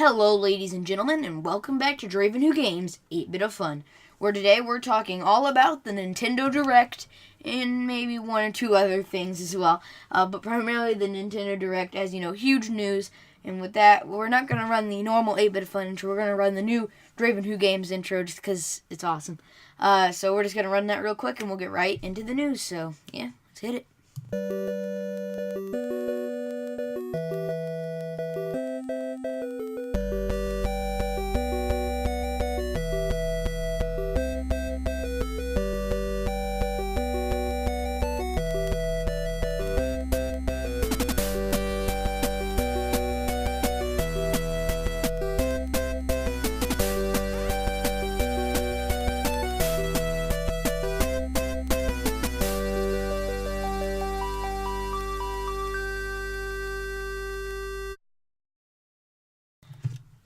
Hello, ladies and gentlemen, and welcome back to Draven Who Games 8-Bit of Fun, where today we're talking all about the Nintendo Direct and maybe one or two other things as well, but primarily the Nintendo Direct, as you know, huge news. And with that, we're not going to run the normal 8-Bit of Fun intro, we're going to run the new Draven Who Games intro just because it's awesome. So we're just going to run that real quick and we'll get right into the news. So, yeah, let's hit it.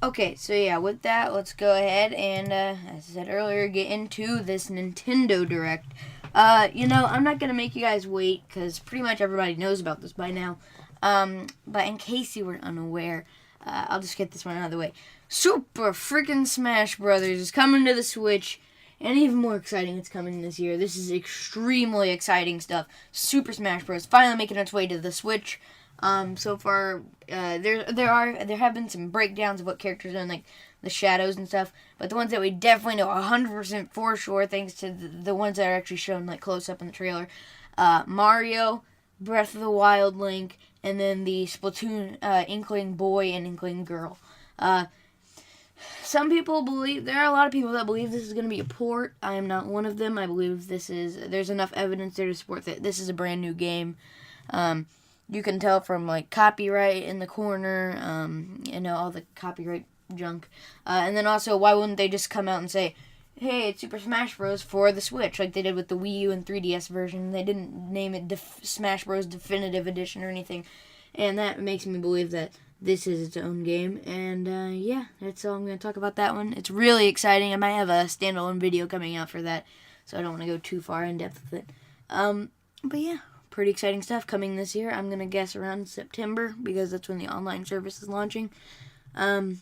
Okay, so yeah, with that, let's go ahead and, as I said earlier, get into this Nintendo Direct. I'm not going to make you guys wait, because pretty much everybody knows about this by now. But in case you were unaware, I'll just get this one out of the way. Super freaking Smash Brothers is coming to the Switch, and even more exciting, it's coming this year. This is extremely exciting stuff. Super Smash Bros. Finally making its way to the Switch. So far, there have been some breakdowns of what characters are in, like, the shadows and stuff, but the ones that we definitely know 100% for sure, thanks to the ones that are actually shown, like, close up in the trailer, Mario, Breath of the Wild Link, and then the Splatoon, Inkling Boy and Inkling Girl. Some people believe, there are a lot of people that believe this is going to be a port. I am not one of them. I believe there's enough evidence there to support that this is a brand new game. You can tell from, like, copyright in the corner, all the copyright junk. And then also, why wouldn't they just come out and say, hey, it's Super Smash Bros. For the Switch, like they did with the Wii U and 3DS version. They didn't name it Smash Bros. Definitive Edition or anything. And that makes me believe that this is its own game. And, that's all I'm going to talk about that one. It's really exciting. I might have a standalone video coming out for that, so I don't want to go too far in depth with it. But yeah. Pretty exciting stuff coming this year. I'm going to guess around September, because that's when the online service is launching. So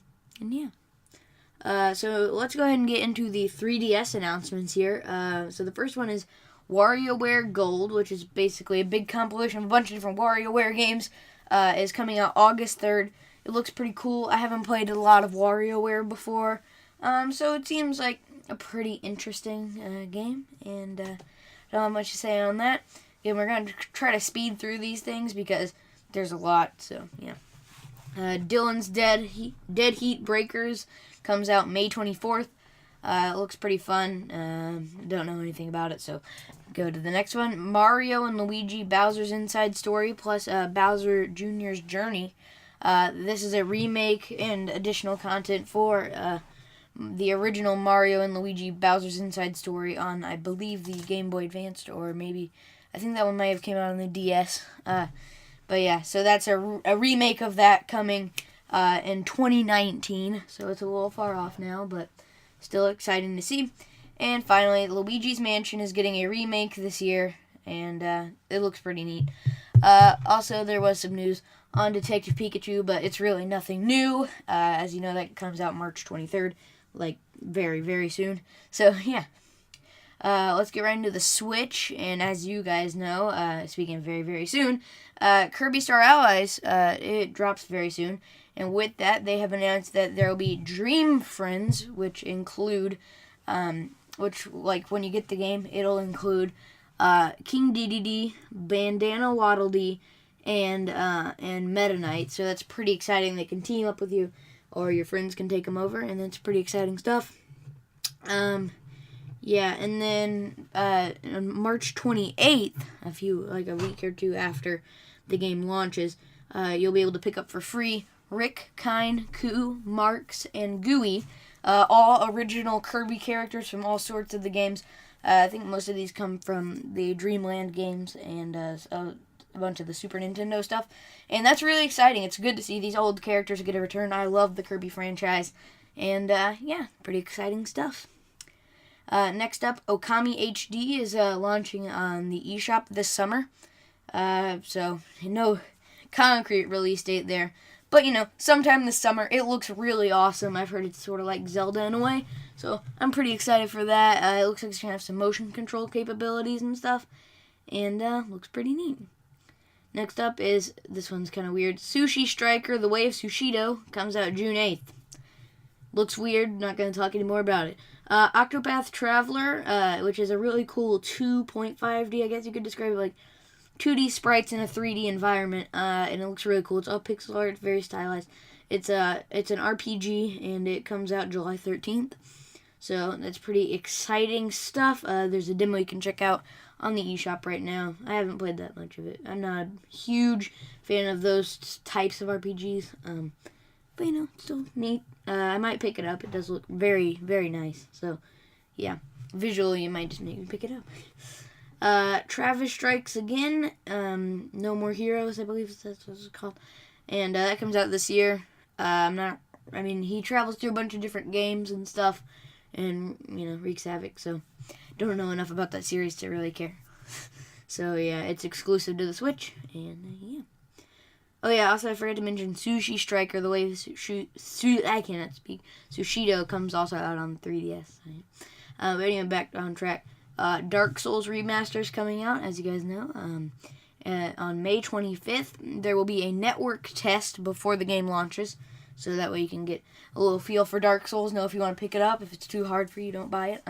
let's go ahead and get into the 3DS announcements here. So the first one is WarioWare Gold, which is basically a big compilation of a bunch of different WarioWare games. Is coming out August 3rd. It looks pretty cool. I haven't played a lot of WarioWare before, so it seems like a pretty interesting game, and don't have much to say on that. And we're going to try to speed through these things because there's a lot, so yeah. Dylan's Dead Heat Breakers comes out May 24th. It looks pretty fun. Don't know anything about it, so go to the next one. Mario and Luigi Bowser's Inside Story plus Bowser Jr.'s Journey. This is a remake and additional content for the original Mario and Luigi Bowser's Inside Story on, I believe, the Game Boy Advance, or maybe... I think that one might have came out on the DS. But yeah, so that's a remake of that coming in 2019. So it's a little far off now, but still exciting to see. And finally, Luigi's Mansion is getting a remake this year, and it looks pretty neat. Also, there was some news on Detective Pikachu, but it's really nothing new. As you know, that comes out March 23rd, like very, very soon. So yeah. Let's get right into the Switch, and as you guys know, speaking of very, very soon, Kirby Star Allies, it drops very soon, and with that, they have announced that there will be Dream Friends, which include, when you get the game, it'll include, King Dedede, Bandana Waddle Dee, and Meta Knight, so that's pretty exciting. They can team up with you, or your friends can take them over, and that's pretty exciting stuff. Yeah, and then on March 28th, a week or two after the game launches, you'll be able to pick up for free Rick, Kine, Koo, Marks, and Gooey, all original Kirby characters from all sorts of the games. I think most of these come from the Dreamland games and a bunch of the Super Nintendo stuff, and that's really exciting. It's good to see these old characters get a return. I love the Kirby franchise, and pretty exciting stuff. Next up, Okami HD is launching on the eShop this summer. So, no concrete release date there. But, sometime this summer, it looks really awesome. I've heard it's sort of like Zelda in a way. So I'm pretty excited for that. It looks like it's going to have some motion control capabilities and stuff. And looks pretty neat. Next up is, this one's kind of weird, Sushi Striker, The Way of Sushido, comes out June 8th. Looks weird, not going to talk anymore about it. Octopath Traveler, which is a really cool 2.5D, I guess you could describe it like 2D sprites in a 3D environment, and it looks really cool. It's all pixel art, very stylized. It's an RPG, and it comes out July 13th. So that's pretty exciting stuff. There's a demo you can check out on the eShop right now. I haven't played that much of it. I'm not a huge fan of those types of RPGs, but it's still neat. I might pick it up. It does look very, very nice. So, yeah, visually it might just make me pick it up. Travis Strikes Again. No More Heroes, I believe that's what it's called. And that comes out this year. He travels through a bunch of different games and stuff and, wreaks havoc. So, don't know enough about that series to really care. So, yeah, it's exclusive to the Switch. And, yeah. Oh, yeah, also I forgot to mention Sushi Striker, The Way of I cannot speak. Sushido comes also out on 3DS. But anyway, back on track. Dark Souls Remaster is coming out, as you guys know. On May 25th, there will be a network test before the game launches. So that way you can get a little feel for Dark Souls, know if you want to pick it up. If it's too hard for you, don't buy it.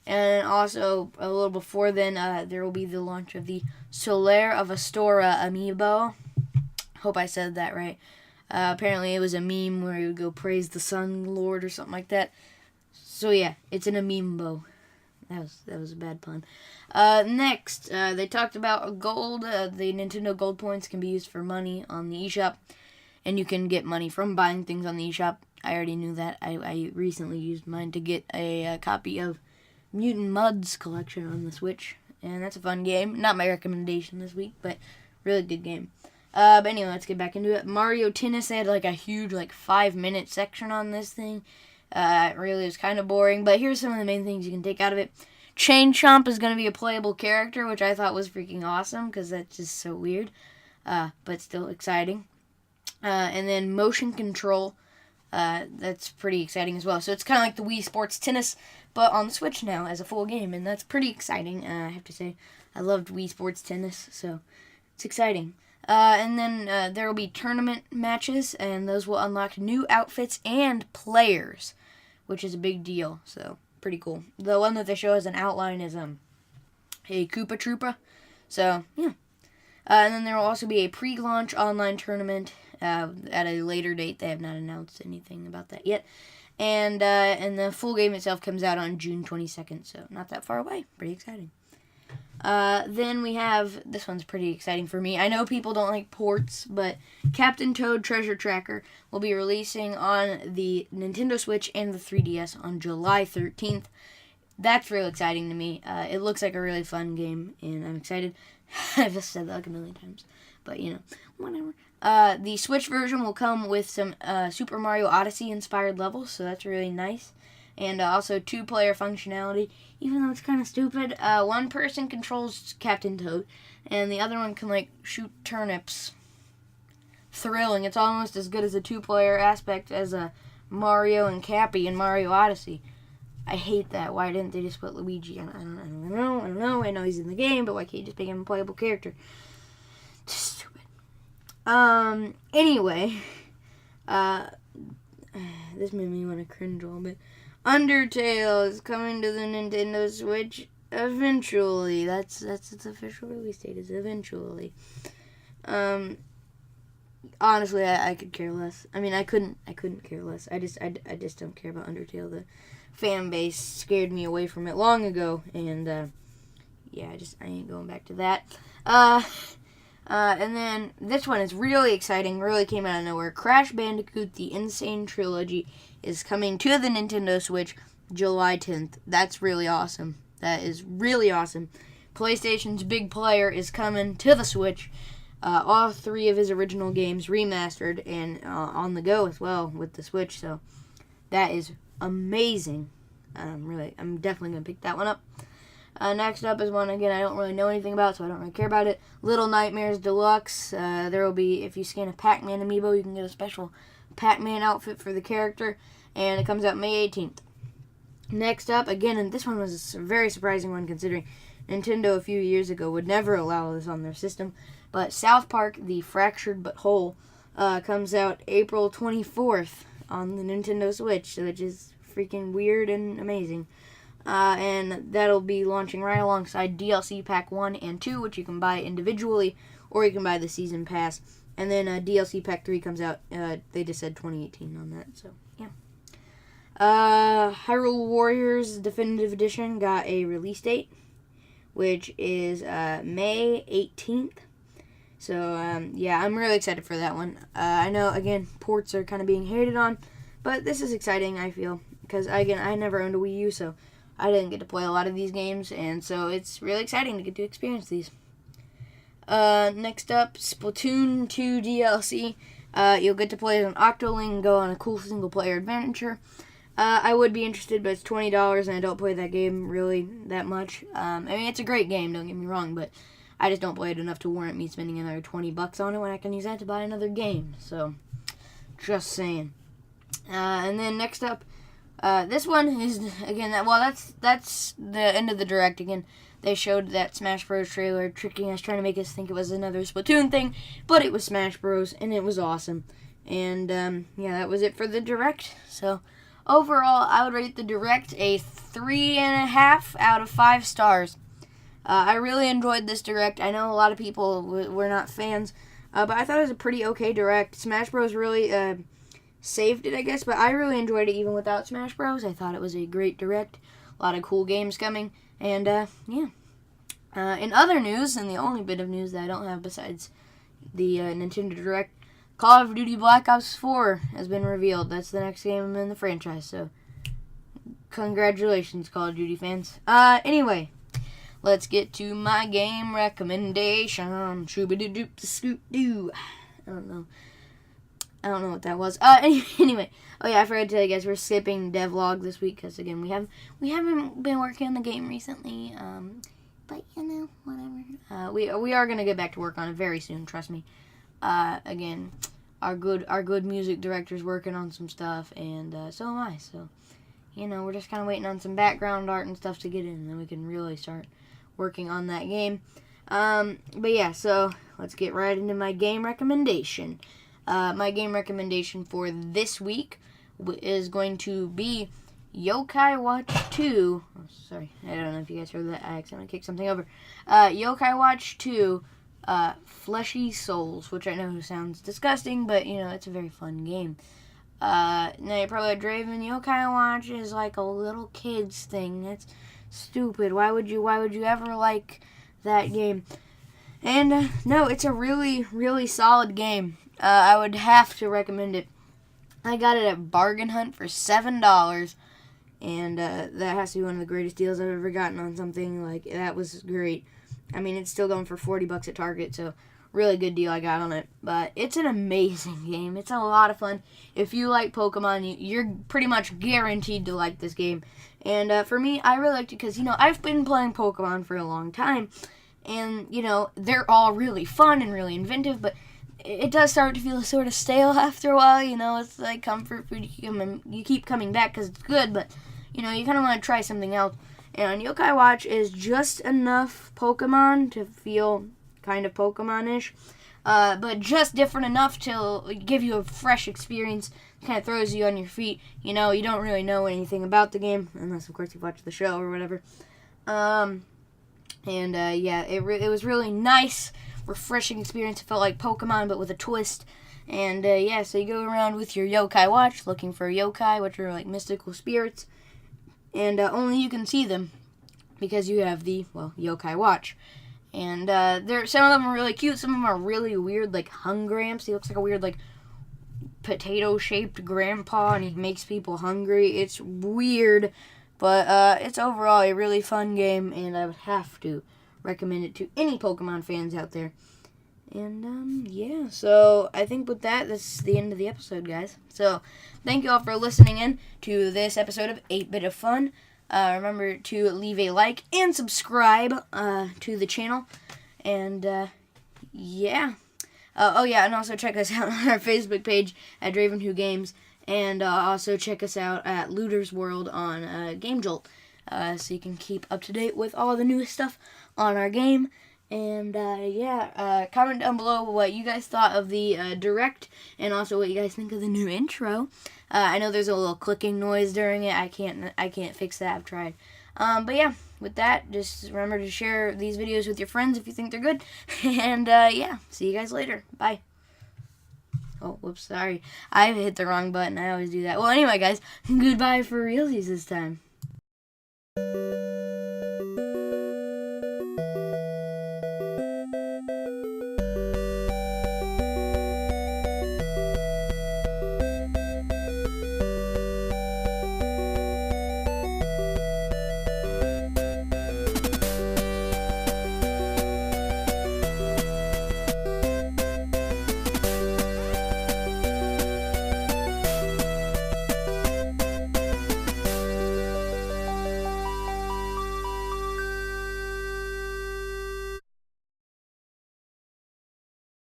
And also, a little before then, there will be the launch of the Solaire of Astora amiibo. Hope I said that right. Apparently it was a meme where you would go praise the Sun Lord or something like that. So yeah, it's an amiibo. That was a bad pun. Next, they talked about gold. The Nintendo Gold points can be used for money on the eShop. And you can get money from buying things on the eShop. I already knew that. I recently used mine to get a copy of Mutant Mudds collection on the Switch. And that's a fun game. Not my recommendation this week, but really good game. But anyway, let's get back into it. Mario Tennis, they had like a huge 5-minute section on this thing. It really was kind of boring, but here's some of the main things you can take out of it. Chain Chomp is going to be a playable character, which I thought was freaking awesome, because that's just so weird, but still exciting. And then motion control, that's pretty exciting as well. So it's kind of like the Wii Sports Tennis, but on the Switch now as a full game, and that's pretty exciting, I have to say. I loved Wii Sports Tennis, so it's exciting. And then there will be tournament matches, and those will unlock new outfits and players, which is a big deal, so pretty cool. The one that they show as an outline is a Koopa Troopa, so yeah. And then there will also be a pre-launch online tournament at a later date. They have not announced anything about that yet. And the full game itself comes out on June 22nd, so not that far away. Pretty exciting. Then we have, this one's pretty exciting for me. I know people don't like ports, but Captain Toad Treasure Tracker will be releasing on the Nintendo Switch and the 3DS on July 13th. That's real exciting to me. It looks like a really fun game, and I'm excited. I've just said that like a million times, but whatever. The Switch version will come with some Super Mario Odyssey inspired levels, so that's really nice. And also 2-player functionality, even though it's kind of stupid. One person controls Captain Toad, and the other one can, shoot turnips. Thrilling. It's almost as good as a 2-player aspect as Mario and Cappy in Mario Odyssey. I hate that. Why didn't they just put Luigi on? I don't know. I know he's in the game, but why can't you just make him a playable character? Just stupid. Anyway. This made me want to cringe a little bit. Undertale is coming to the Nintendo Switch eventually. That's its official release date, is eventually. Honestly, I could care less. I mean, I couldn't care less. I just don't care about Undertale. The fan base scared me away from it long ago, and I ain't going back to that. And then this one is really exciting, really came out of nowhere. Crash Bandicoot, The Insane Trilogy, is coming to the Nintendo Switch July 10th. That's really awesome. That is really awesome. PlayStation's big player is coming to the Switch. All 3 of his original games remastered and on the go as well with the Switch. So that is amazing. I'm definitely going to pick that one up. Next up is one, again, I don't really know anything about, so I don't really care about it. Little Nightmares Deluxe. There will be, if you scan a Pac-Man amiibo, you can get a special Pac-Man outfit for the character, and it comes out May 18th. Next up, again, and this one was a very surprising one considering Nintendo a few years ago would never allow this on their system, but South Park, The Fractured But Whole, comes out April 24th on the Nintendo Switch, which is freaking weird and amazing. And that'll be launching right alongside DLC Pack 1 and 2, which you can buy individually, or you can buy the Season Pass. And then DLC Pack 3 comes out, they just said 2018 on that, so yeah. Hyrule Warriors Definitive Edition got a release date, which is May 18th. So, yeah, I'm really excited for that one. I know, again, ports are kind of being hated on, but this is exciting, I feel, because, again, I never owned a Wii U, so I didn't get to play a lot of these games, and so it's really exciting to get to experience these. Next up, Splatoon 2 DLC. You'll get to play as an Octoling and go on a cool single-player adventure. I would be interested, but it's $20, and I don't play that game really that much. I mean, it's a great game, don't get me wrong, but I just don't play it enough to warrant me spending another $20 on it when I can use that to buy another game. So, just saying. And then next up, this one is, again, that's the end of the Direct. Again, they showed that Smash Bros. Trailer, tricking us, trying to make us think it was another Splatoon thing, but it was Smash Bros., and it was awesome. And, yeah, that was it for the Direct. So, overall, I would rate the Direct a 3.5 out of 5 stars. I really enjoyed this Direct. I know a lot of people were not fans, but I thought it was a pretty okay Direct. Smash Bros. Really saved it, I guess, but I really enjoyed it even without Smash Bros. I thought it was a great Direct. A lot of cool games coming, and yeah. In other news, and the only bit of news that I don't have besides the Nintendo Direct, Call of Duty Black Ops 4 has been revealed. That's the next game in the franchise, so congratulations, Call of Duty fans. Anyway, let's get to my game recommendation. Shooby-doo-doop-scoop-doo. I don't know what that was. Anyway. Oh yeah, I forgot to tell you guys, we're skipping devlog this week because, again, we haven't been working on the game recently. But, you know, whatever. We are going to get back to work on it very soon, trust me. Again, our good music director's working on some stuff, and so am I. So, you know, we're just kind of waiting on some background art and stuff to get in, and then we can really start working on that game. But yeah, so let's get right into my game recommendation. My game recommendation for this week is going to be Yokai Watch 2. Oh, sorry, I don't know if you guys heard that. I accidentally kicked something over. Yokai Watch 2, Fleshy Souls, which I know sounds disgusting, but, you know, it's a very fun game. Now, you're probably like, Draven, Yokai Watch is like a little kid's thing. That's stupid. Why would you ever like that game? And, no, it's a really, really solid game. I would have to recommend it. I got it at Bargain Hunt for $7, and that has to be one of the greatest deals I've ever gotten on something. Like, that was great. I mean, it's still going for $40 at Target, so really good deal I got on it. But it's an amazing game. It's a lot of fun. If you like Pokemon, you're pretty much guaranteed to like this game. And for me, I really liked it because, you know, I've been playing Pokemon for a long time, and, you know, they're all really fun and really inventive, but it does start to feel sort of stale after a while. You know, it's like comfort food. You keep coming back because it's good, but, you know, you kind of want to try something else. And Yokai Watch is just enough Pokemon to feel kind of Pokemon-ish, but just different enough to give you a fresh experience. Kind of throws you on your feet. You know, you don't really know anything about the game, unless, of course, you've watched the show or whatever. Yeah, it was really nice, refreshing experience. It felt like Pokemon, but with a twist. And, yeah, so you go around with your Yokai Watch, looking for yokai, which are like mystical spirits. And only you can see them because you have the, well, Yokai Watch. And some of them are really cute. Some of them are really weird, like Hungramps. He looks like a weird, like, potato-shaped grandpa, and he makes people hungry. It's weird, but it's overall a really fun game, and I would have to recommend it to any Pokemon fans out there. And, yeah, so I think with that, this is the end of the episode, guys. So, thank you all for listening in to this episode of 8-Bit of Fun. remember to leave a like and subscribe to the channel. And yeah. Oh yeah, and also check us out on our Facebook page at Draven Who Games, and also check us out at Looters World on Game Jolt, so you can keep up to date with all the newest stuff on our game. And yeah, comment down below what you guys thought of the Direct, and also what you guys think of the new intro. I know there's a little clicking noise during it. I can't fix that. I've tried. But yeah, with that, just remember to share these videos with your friends if you think they're good. And yeah, see you guys later. Bye. Oh, whoops, sorry. I hit the wrong button. I always do that. Well, anyway, guys, goodbye for realsies this time.